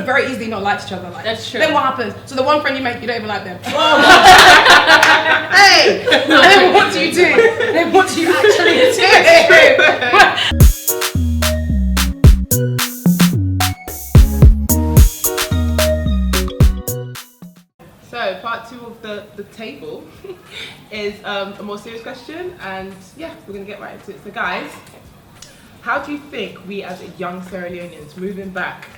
could very easily not like each other. Like, that's true. Then what happens? So the one friend you make, you don't even like them. Oh, hey! And then what do you do? Then what do you actually do? So part 2 of the table is a more serious question, and yeah, we're gonna get right into it. So guys, how do you think we as young Sierra Leoneans moving back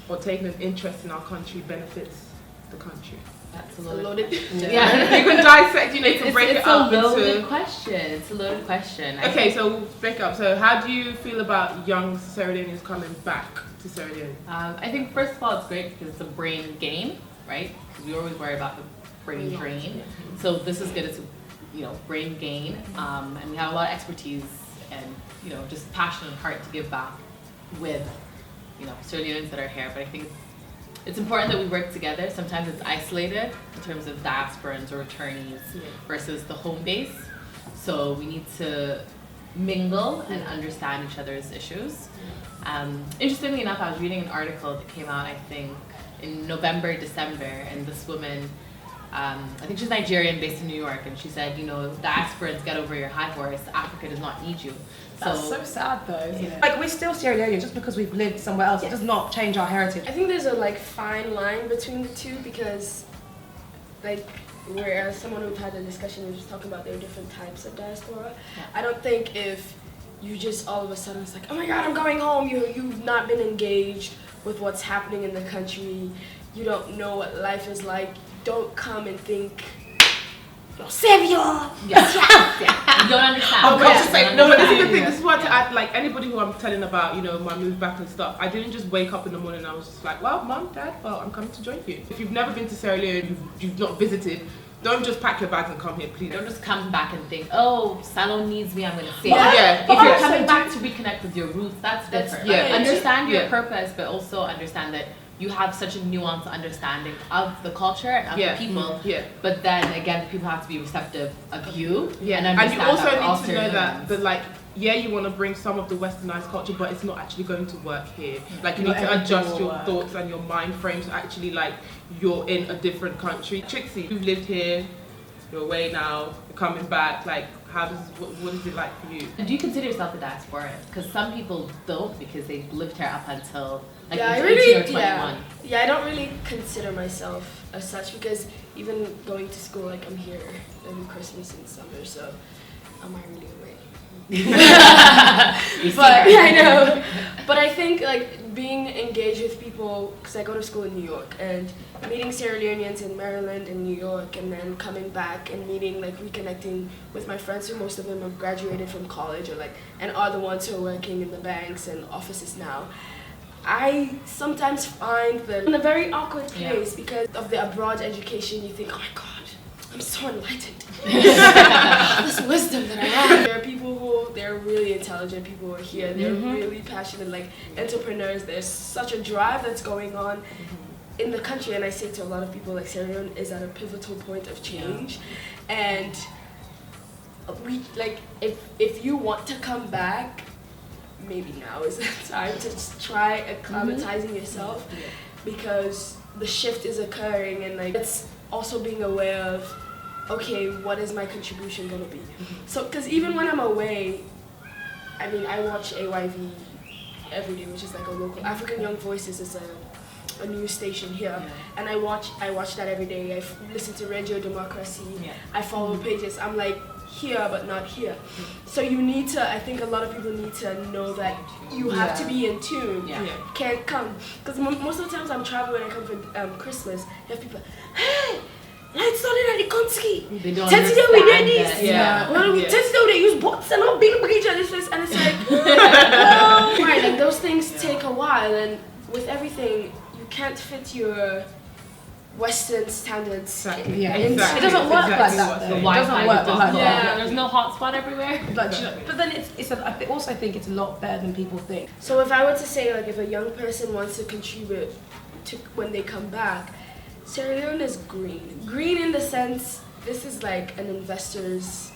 or taking an interest in our country benefits the country? That's a loaded question. Yeah, you can dissect, you can break it up into... It's a loaded question. It's a loaded question. Okay, so we'll break it up. So how do you feel about young Sierra Leoneans coming back to Sierra Leone? I think first of all it's great because it's a brain gain, right? Because we always worry about the brain drain. So this is good. It's a brain gain, and we have a lot of expertise and just passion and heart to give back with Sierra Leoneans that are here. But I think it's important that we work together. Sometimes it's isolated in terms of diasporans or returnees versus the home base. So we need to mingle and understand each other's issues. Interestingly enough, I was reading an article that came out, I think, in November, December, and this woman, I think she's Nigerian based in New York, and she said, diasporans, get over your high horse, Africa does not need you. That's so sad though, isn't it? Like, we're still Sierra Leonean just because we've lived somewhere else. It does not change our heritage. I think there's a fine line between the two because whereas someone who've had a discussion was just talking about there are different types of diaspora. Yeah. I don't think if you just all of a sudden it's like, oh my God, I'm going home, you've not been engaged with what's happening in the country, you don't know what life is like, don't come and think savior. Yes. Yeah. You don't understand. No, but this is the thing. This is what anybody who I'm telling about, my move back and stuff. I didn't just wake up in the morning and I was just like, well, Mom, Dad, I'm coming to join you. If you've never been to Sierra Leone, you've not visited, don't just pack your bags and come here, please. Don't just come back and think, oh, Salon needs me, I'm going to stay. Yeah. If you're coming back to reconnect with your roots, that's different. Understand your purpose, but also understand that you have such a nuanced understanding of the culture and of the people. Yeah. But then again, the people have to be receptive of you. Yeah. And you also need to know that you want to bring some of the westernized culture, but it's not actually going to work here. You need to adjust your thoughts and your mind frames. Actually, you're in a different country. Trixie, you've lived here, you're away now, you're coming back. What is it like for you? Do you consider yourself a diaspora? Because some people don't because they've lived here up until 18 or 21. Yeah, I don't really consider myself as such because even going to school, I'm here every Christmas and summer, so am I really away? But I know. But I think being engaged with people, because I go to school in New York, and meeting Sierra Leoneans in Maryland and New York, and then coming back and meeting, reconnecting with my friends, who most of them have graduated from college and are the ones who are working in the banks and offices now. I sometimes find them in a very awkward place because of the abroad education. You think, oh my God, I'm so enlightened. This wisdom that I have. There are people who, they're really intelligent people who are here. They're really passionate, entrepreneurs. There's such a drive that's going on in the country. And I say to a lot of people, Sierra Leone is at a pivotal point of change. And we, if you want to come back, maybe now is the time to just try acclimatizing yourself because the shift is occurring and it's also being aware of, okay, what is my contribution going to be? So, because even when I'm away, I watch AYV every day, which is a local, African Young Voices is a news station here, and I watch that every day. I listen to Radio Democracy, I follow pages, I'm here but not here. So you need to, I think a lot of people need to know that you have to be in tune. Can't come, because most of the times I'm traveling when I come for Christmas, you have people, hey, lights started at the country. They don't Today we did this. Today they use bots and all big bridge and this, and it's right, those things take a while, and with everything, you can't fit your Western standards. Exactly. It doesn't work like that. The Wi-Fi work like that. There's no hotspot everywhere. But then I also think it's a lot better than people think. So if I were to say, if a young person wants to contribute to when they come back, Sierra Leone is green. Green in the sense, this is an investor's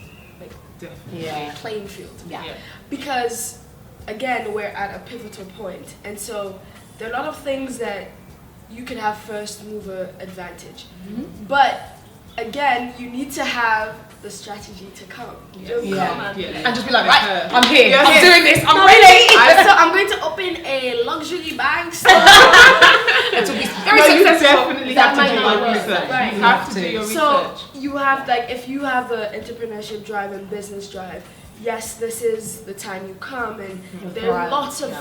playing field. Because again, we're at a pivotal point, and so there are a lot of things that you can have first mover advantage. But again, you need to have the strategy to come. You don't come and just be like, right, I'm here, Yeah, I'm doing this, I'm No, ready. so I'm going to open a luxury bag store. It will be very No, you successful. definitely That have to might do not your work. research. Right. You have to do your So research. you have like, if you have the entrepreneurship drive and business drive, yes, this is the time you come, and there are thrive. lots of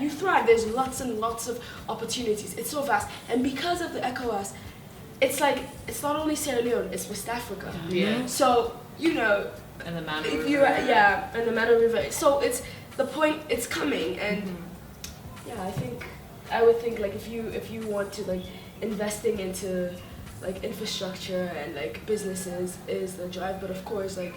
you thrive. There's lots and lots of opportunities. It's so vast, and because of the ECOWAS, it's like it's not only Sierra Leone, it's West Africa. Yeah. So you know, And the Mano if River. you and the Mano River. So it's the point. It's coming, and I would think like if you want to like investing into like infrastructure and like businesses is the drive, but of course like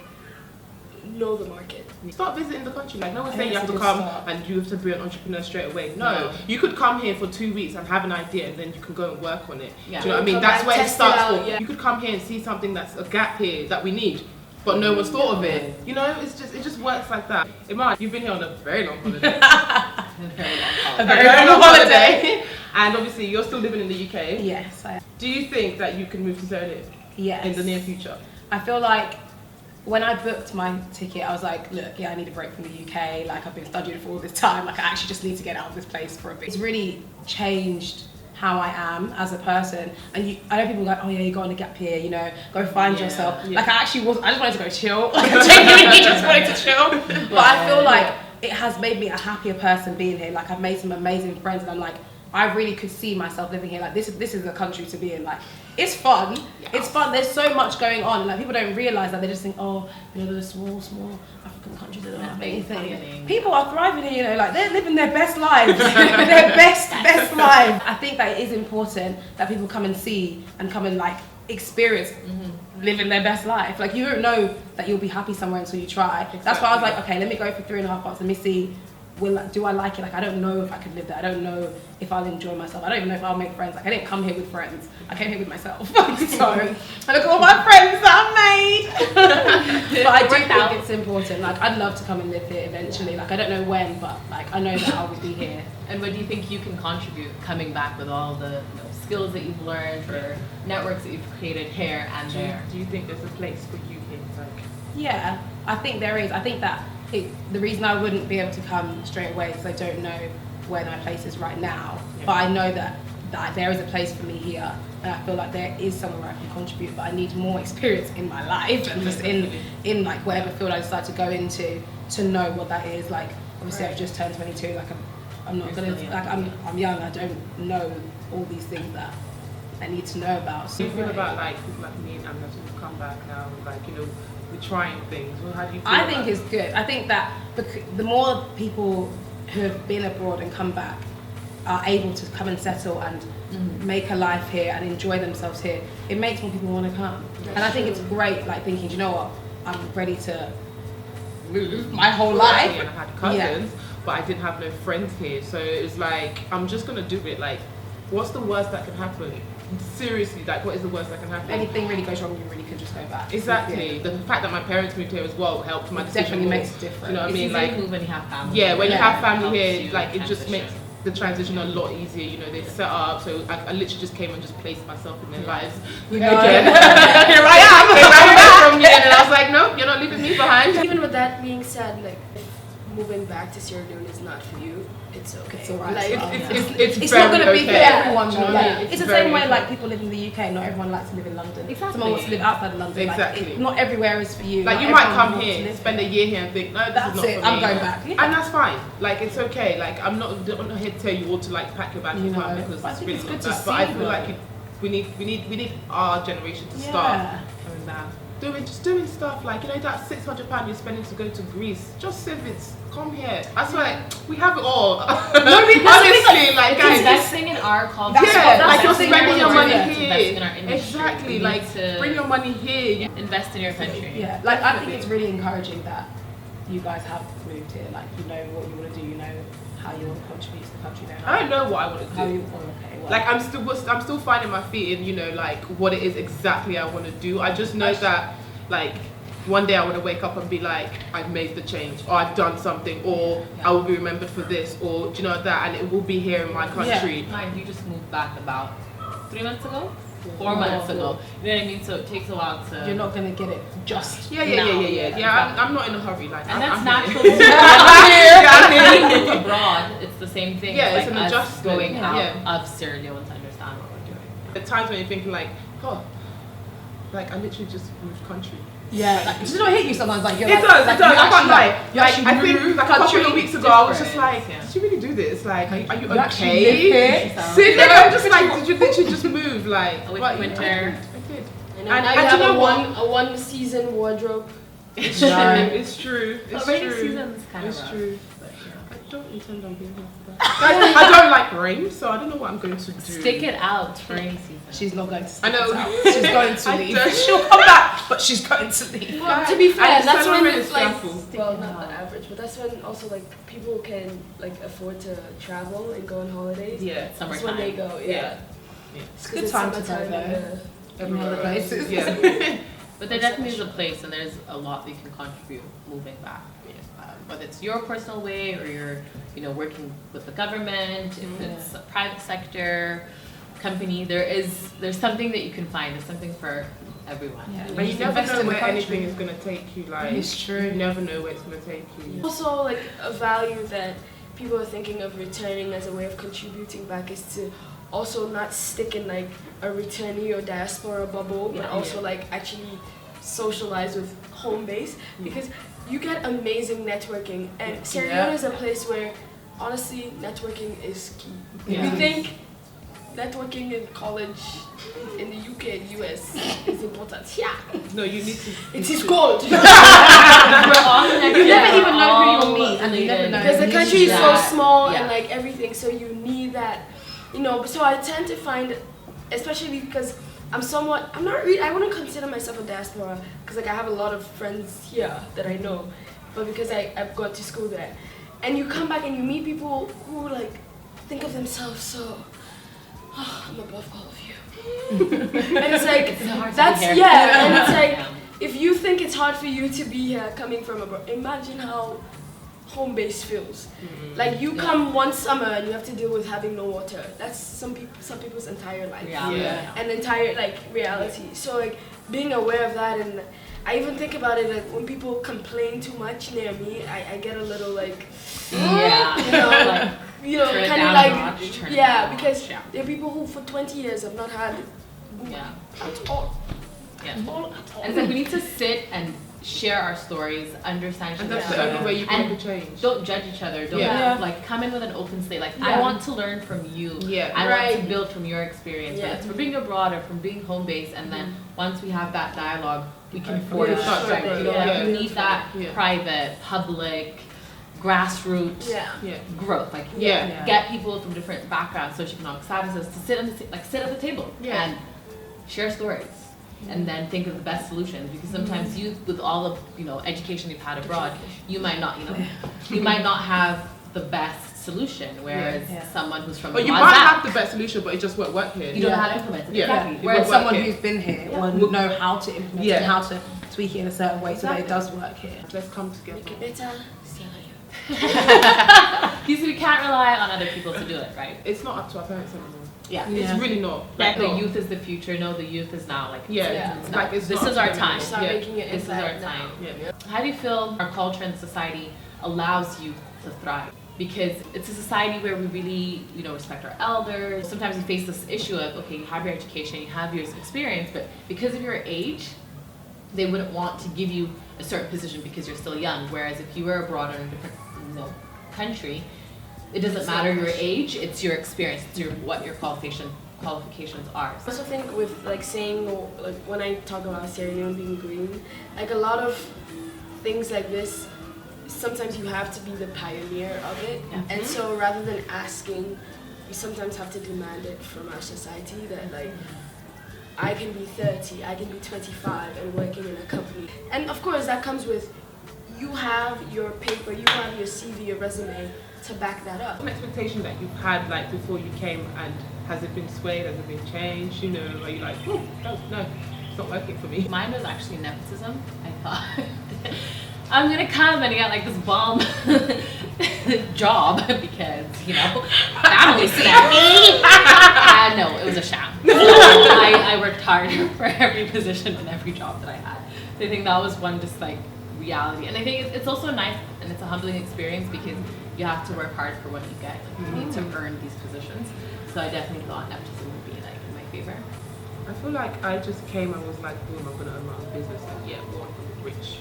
know the market. Start visiting the country. Like no one's I saying you think have it's to a come good start. and you have to be an entrepreneur straight away. No, No. you could come here for 2 weeks and have an idea, and then you can go and work on it. Yeah. Do you know what I mean? Come That's back, where it test it starts. out, For. yeah. You could come here and see something that's a gap here that we need, but no one's thought of it. You know, it just works like that. Iman, you've been here on a very long holiday. A a very very long long holiday, and obviously you're still living in the UK. Yes, Do you think that you can move to Sierra Leone yes. in the near future? I feel like when I booked my ticket, I was like, look, I need a break from the UK. Like, I've been studying for all this time. Like, I actually just need to get out of this place for a bit. It's really changed how I am as a person. And I know people go, oh yeah, you go on a gap year, you know, go find yourself. Yeah. Like, I just wanted to go chill. Like, I genuinely just wanted to chill. But I feel like it has made me a happier person being here. Like, I've made some amazing friends, and I'm like, I really could see myself living here. Like, this is a country to be in. Like, it's fun. Yeah. It's fun. There's so much going on. Like, people don't realize that. They just think, oh, you know, those small African countries that don't have anything. People are thriving here, you know, like they're living their best lives. Their best lives. I think that it is important that people come and see and come and like experience living their best life. Like, you don't know that you'll be happy somewhere until you try. Exactly. That's why I was like, okay, let me go for 3.5 months. Let me see. Do I like it? Like, I don't know if I could live there. I don't know if I'll enjoy myself. I don't even know if I'll make friends. Like, I didn't come here with friends. I came here with myself. So, I look at all my friends that I've made. But I do think it's important. Like, I'd love to come and live here eventually. Like, I don't know when, but like, I know that I will be here. And what do you think you can contribute coming back with all the skills that you've learned or networks that you've created here and there? Do you think there's a place for you here? Like, yeah, I think there is. I think that the reason I wouldn't be able to come straight away is I don't know where my place is right now. Yeah. But I know that there is a place for me here, and I feel like there is somewhere where I can contribute. But I need more experience in my life and just in like whatever field I decide to go into to know what that is. Like, obviously, I've just turned 22. Like, I'm not gonna like I'm young. I don't know all these things that I need to know about. So do you feel about like people like me and Amna who've come back now, like, you know, we're trying things? Well, how do you feel? I think it's good. I think that the more people who have been abroad and come back are able to come and settle and make a life here and enjoy themselves here, it makes more people want to come. And I think it's great, like thinking, do you know what, I'm ready to move my whole life. And I had cousins, but I didn't have no friends here, so it was like, I'm just gonna do it. Like, what's the worst that can happen? Seriously, like, what is the worst that can happen? Anything really goes wrong, you really could just go back. Exactly. The fact that my parents moved here as well helped my decision. Definitely more. makes a difference. You know what I mean? It's Like, easy to move when you have family. yeah, when you have family Helps here, you like, it just transition. makes the transition a lot easier. You know, they set up, so I literally just came and just placed myself in their lives. You know, Again. here I am. They ran away from me, and then I was like, no, you're not leaving me behind. Even with that being said, like, if moving back to Sierra Leone is not for you, it's okay. It's alright. Like, It's very not going to be for okay. everyone though. Yeah, Like, it's it's the very same way okay. like people live in the UK. Not everyone likes to live in London. Exactly. Someone wants to live outside of London. Exactly. Like, not everywhere is for you. Like, Not you might everyone come wants to here, live spend a here. year here and think, no, this That's is not it. for I'm me. going back. Yeah. And that's fine. Like, it's okay. Like, I'm not here to tell you all to like pack your bags and come, because I it's think really it's not good to that. But I see, feel like we need our generation to start coming back. Doing stuff like, you know, that £600 you're spending to go to Greece. Just save it. Come here. That's why we have it all. Honestly, like, guys. Investing in our culture. Yeah, like, you're Investing spending in your our money culture, here. invest in our industry. Exactly. We Like, need to bring your money here. invest in your country. Yeah, like I think it's really encouraging that you guys have moved here. Like, you know what you want to do. You know how you want to contribute to the country. You know I don't know what I want to how do. you. Oh, okay. Well, Like, I'm still finding my feet in, you know, like, what it is exactly I want to do. I just know that, like, one day I want to wake up and be like, I've made the change, or I've done something, or I will be remembered for this, or do you know that, and it will be here in my country. Mind you just moved back about 3 months ago? 4 months ago. You know what I mean? So it takes a while to... You're not going to get it just Yeah. Exactly. I'm not in a hurry. Like, And I'm that's here. natural. Being abroad, it's the same thing. Yeah, It's it's like an us adjustment. going out Yeah. of Sierra Leone to understand what we're doing. At times when you're thinking like, oh, like I literally just moved country. Yeah, like, does it not hit you sometimes? Like you're It like, does. like, I you can't actually, lie. you Like, actually I think moved like a couple of country weeks ago, I was just different. like, Yeah. did you really do this? Like, are you You actually live okay? here? Sit there. I'm just like, did you literally just move? Like, With but winter. I did. And And- now and you you have know what? a one season wardrobe. It's No. true. It's true. But It's rainy true. season's kind of It's rough. true. But yeah, I don't intend on being here for that. I don't like rain, so I don't know what I'm going to do. Stick it out for rainy season. She's not going to I know. She's going to I leave. don't. She'll come back, but she's going to leave. Well, to be fair, And that's summer when is it's like, stressful. well, not the average, but that's when also like people can like afford to travel and go on holidays. Yeah. That's when they Summertime. go. Yeah. Yeah. It's a good time to go summertime though. and, Everywhere Everywhere. places. Yeah. But there definitely is a place, and there's a lot that you can contribute moving back. Whether it's your personal way or you're, working with the government, if it's a private sector, company, there's something that you can find. There's something for everyone. Yeah. But you Just never invest know in the where country. anything is going to take you. Like, It's true. You never know where it's going to take you. Also, like a value that people are thinking of returning as a way of contributing back is to also not stick in like a returnee or diaspora bubble, but Yeah. also like actually socialize with home base, because you get amazing networking, and Sierra Leone is a place where honestly networking is key. Yeah. You think networking in college in the UK and US is important? Yeah, No, you need to. it is gold. We're all connected. You never even We're know who all you'll meet, and you never related. know. Because the You country is need so that. small Yeah. and like everything, so you need that, so I tend to find, especially because I wouldn't consider myself a diaspora, because like I have a lot of friends here that I know, but because I've gone to school there, and you come back and you meet people who like think of themselves so, I'm above all of you, and it's like hard to that's be here. yeah, and it's like. Yeah. If you think it's hard for you to be here coming from abroad, imagine how home base feels. Like you come one summer and you have to deal with having no water. That's some people's entire life. Yeah. An entire like reality. So like being aware of that, and I even think about it like when people complain too much near me, I get a little like Yeah. Turn it kind down of a like notch, turn it down a because notch, yeah. there are people who for 20 years have not had Yeah. at all. Yeah. At all. And it's like we need to sit and share our stories, understand each And other. that's the only way you can And make a change. Don't judge each other. Don't Yeah. like come in with an open slate. Like Yeah. I want to learn from you. Yeah. I want to Right. build from your experience. Yeah. Whether it's from being abroad or from being home based, and then once we have that dialogue, we can Yeah. forge. Start to grow. Yeah. We need that Yeah. private, public, grassroots Yeah. Yeah. growth. Like Yeah. get people from different backgrounds, socioeconomic statuses to sit at the table Yeah. and share stories. And then think of the best solutions, because sometimes you, with all of education you've had abroad, you might not have the best solution, whereas Yeah. someone who's from Or you abroad, might have the best solution, but it just won't work here. you don't know how to implement it. Yeah. Exactly. It Whereas will work someone here. who's been here Yeah. will know how to implement it Yeah. and how to tweak it in a certain way so that it does work here. Let's come together. Make it better. Sierra Leone. Because we can't rely on other people to do it, right? It's not up to our parents anymore. Yeah. Yeah. It's really not. Like the no. youth is the future. No, the youth is now. Like Yeah. Yeah. It's like it's This not is up to our them time. anymore. Start Yeah. making it This is our impact now. time. Yeah. How do you feel our culture and society allows youth to thrive? Because it's a society where we really, respect our elders. Sometimes you face this issue of, okay, you have your education, you have your experience, but because of your age, they wouldn't want to give you a certain position because you're still young. Whereas if you were abroad in a different, country, it doesn't matter your age, it's your experience, it's what your qualifications are. I also think with like saying, like when I talk about Sierra Leone being green, like a lot of things like this, sometimes you have to be the pioneer of it. Yeah. And so rather than asking, we sometimes have to demand it from our society that like, I can be 30, I can be 25 and working in a company. And of course that comes with, you have your paper, you have your CV, your resume to back that up. Some expectation that you've had like before you came, and has it been swayed? Has it been changed? Are you like, oh no, not working for me. Mine was actually nepotism. I thought I'm gonna come and get like this bomb job because, you know, family sent me. No, it was a sham. So I worked hard for every position and every job that I had. So I think that was one just like reality. And I think it's also nice and it's a humbling experience because you have to work hard for what you get. Like, you need to earn these positions. So I definitely thought nepotism would be like in my favor. I feel like I just came and was like, boom, I'm gonna own my own business, and yeah, well, I'm rich.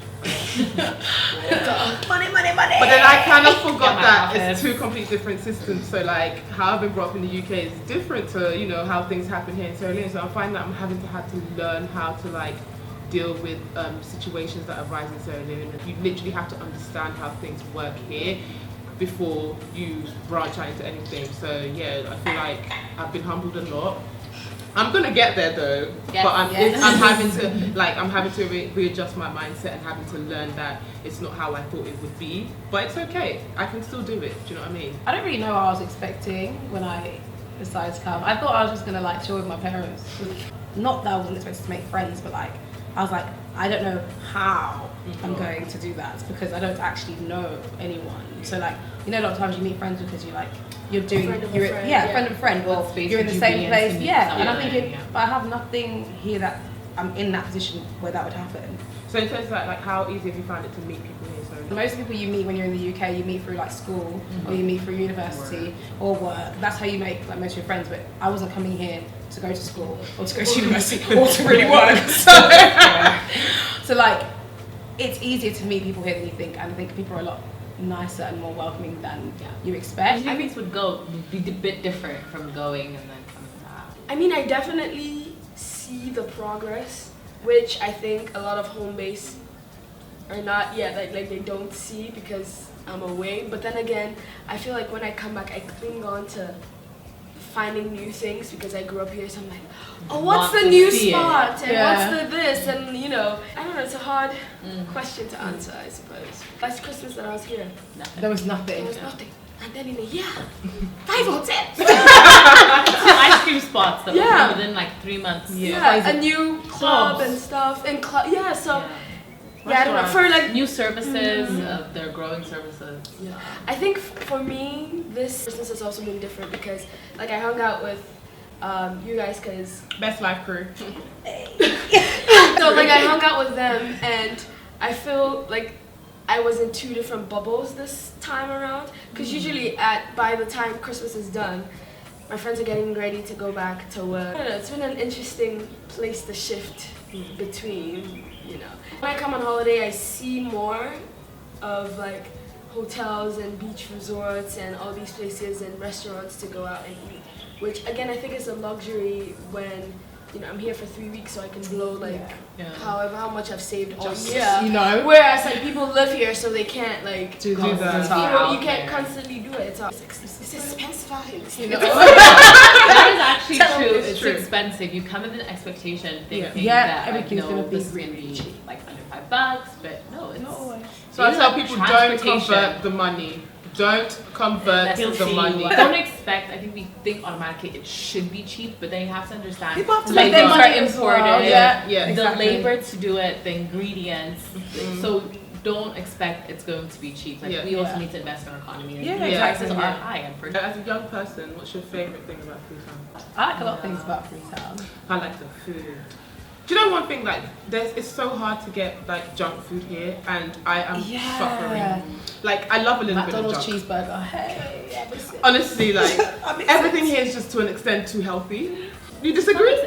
Money, money, money. But then I kind of forgot my that office. it's two completely different systems. So like how I've been brought up in the UK is different to, you know, how things happen here in Sierra Leone. So I find that I'm having to have to learn how to like deal with situations that arise in Sierra Leone. You literally have to understand how things work here before you branch out into anything. So yeah, I feel like I've been humbled a lot. I'm gonna get there though, Yes, but I'm yes. having to readjust my mindset and having to learn that it's not how I thought it would be. But it's okay. I can still do it. Do you know what I mean? I don't really know what I was expecting when I decided to come. I thought I was just gonna like chill with my parents. Not that I wasn't expected to make friends, but like I was like, I don't know how I'm going to do that because I don't actually know anyone. So like, you know, a lot of times you meet friends because you're doing, Friend of a you're friend, yeah, yeah. friend of a friend, What or space you're in would the you same be in place, to meet yeah. And I'm someone? thinking, Yeah. but I have nothing here that I'm in that position where that would happen. So in terms of like how easy have you found it to meet people here? So Most people you meet when you're in the UK, you meet through like school or you meet through university or work. That's how you make like most of your friends. But I wasn't coming here to go to school or to go to university or to really work. So like, it's easier to meet people here than you think, and I think people are a lot nicer and more welcoming than you expect. I think would be a bit different from going and then coming back. I mean, I definitely see the progress, which I think a lot of home base are not yet, like they don't see because I'm away. But then again, I feel like when I come back, I cling on to finding new things because I grew up here, so I'm like, oh, what's Want the to new see it. spot? And Yeah. what's the this? And you know, I don't know, it's a hard question to answer, I suppose. Last Christmas that I was here, There was there nothing. was nothing. And then in a year, 5 or 10. Two ice cream spots that Yeah. opened within like 3 months. Yeah, a new club Clubs. and stuff. And yeah, so Yeah. I don't know. For like, New services, they're growing services. I think for me, this Christmas has also been different because like I hung out with you guys because best life crew. so like I hung out with them and I feel like I was in 2 different bubbles this time around because usually by the time Christmas is done, my friends are getting ready to go back to work. I don't know, it's been an interesting place to shift between, you know. When I come on holiday, I see more of like hotels and beach resorts and all these places and restaurants to go out and eat, which again I think is a luxury when, you know, I'm here for 3 weeks so I can blow like how much I've saved all year. You know. Whereas like people live here so they can't like Do that. you can't constantly do it. It's expensive out here. You know? That is actually Tell true. them it's It's true. expensive. You come with an expectation thinking Yeah, that everything's like, no, gonna be this really can be cheap. like under $5, but no, it's Not always. So I even tell like people don't transportation. convert the money. Don't convert Let's the see. money. Don't expect. I think we think automatically it should be cheap, but then you have to understand. People have to labor make their money are as well. imported. Yeah, yeah, The exactly. labor to do it, the ingredients. So don't expect it's going to be cheap. Like we also need to invest in our economy. And Yeah, the exactly. prices are Yeah. high, and for As a young person, what's your favourite thing about Freetown? I like a lot of things about Freetown. I like the food. Do you know one thing? Like, it's so hard to get like junk food here, and I am Yeah. suffering. Like, I love a little McDonald's bit of junk. cheeseburger. Hey, I miss it. Honestly, like I miss everything it. here is just to an extent too healthy. You disagree?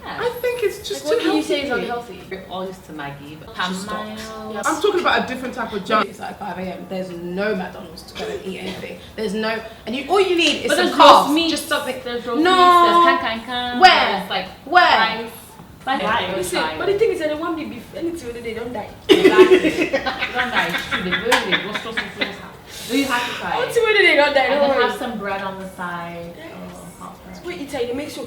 I think it's just What too can you healthy. say is unhealthy? We're all used to Maggie, but Just stop. Tamales. I'm talking about a different type of junk. It's like 5 a.m. There's no McDonald's to go and eat anything. There's no, and all you need is But some there's carbs. roast meat. Just something. There's roast No. meats. There's can. Where? There's like Where? rice. Listen, but the thing is that they want me beef anything they don't die. Exactly. Don't die. Shoot it. Really. Roast, roast, roast, roast. So you have to try Oh, it. too many they don't die. And Don't then worry. have some bread on the side. Oh, hot bread. What you tell you, make sure.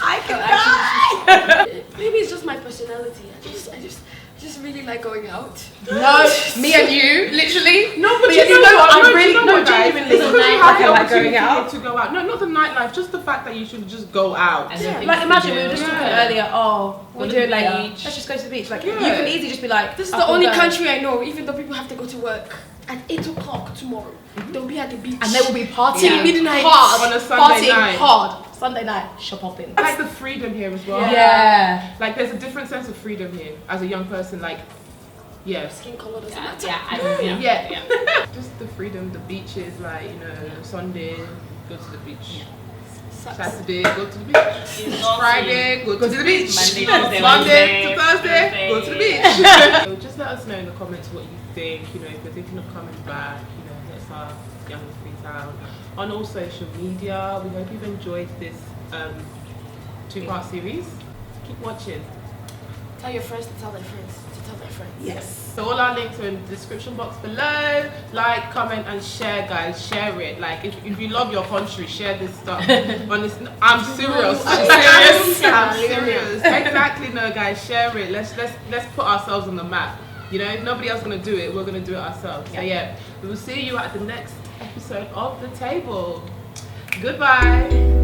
I can die. Maybe it's just my personality. I just just really like going out. No, me and you, literally. No, but Me you and know what? I'm No, really, you know no, what, guys? genuinely. It's because It's you a have the I like opportunity going out. to go out. No, not the nightlife, just the fact that you should just go out. And then Yeah, things like to imagine do. we were just talking Yeah. earlier. Oh, Go we're to doing the later. beach. Let's just go to the beach. Like Yeah. you can easily just be like, This is up the and only go. country I know, even though people have to go to work at 8 o'clock tomorrow. They'll be at the beach. And they will be partying Till midnight. hard On a Sunday partying night. hard. Sunday night, shop hopping. That's the freedom here as well. Yeah. Like there's a different sense of freedom here as a young person. Like, yeah. Skin color doesn't Yeah, matter. yeah, Just the freedom, the beaches, like, you know, Sunday, go to the beach. Saturday, go to the beach. Friday, go to the beach. Monday, Tuesday, Monday to Wednesday, Thursday, go to the Thursday. beach. So just let us know in the comments what you think. You know, if you're thinking of coming back, you know, that's our Young in Freetown on all social media. We hope you've enjoyed this 2-part series. Keep watching. Tell your friends to tell their friends to tell their friends. Yes. So all our links are in the description box below. Like, comment, and share, guys. Share it. Like, if you love your country, share this stuff. Honestly, I'm serious. I'm serious. Exactly, no, guys. Share it. Let's put ourselves on the map. You know, if nobody else gonna do it, we're gonna do it ourselves. So yeah, we will see you at the next episode of The Table. Goodbye.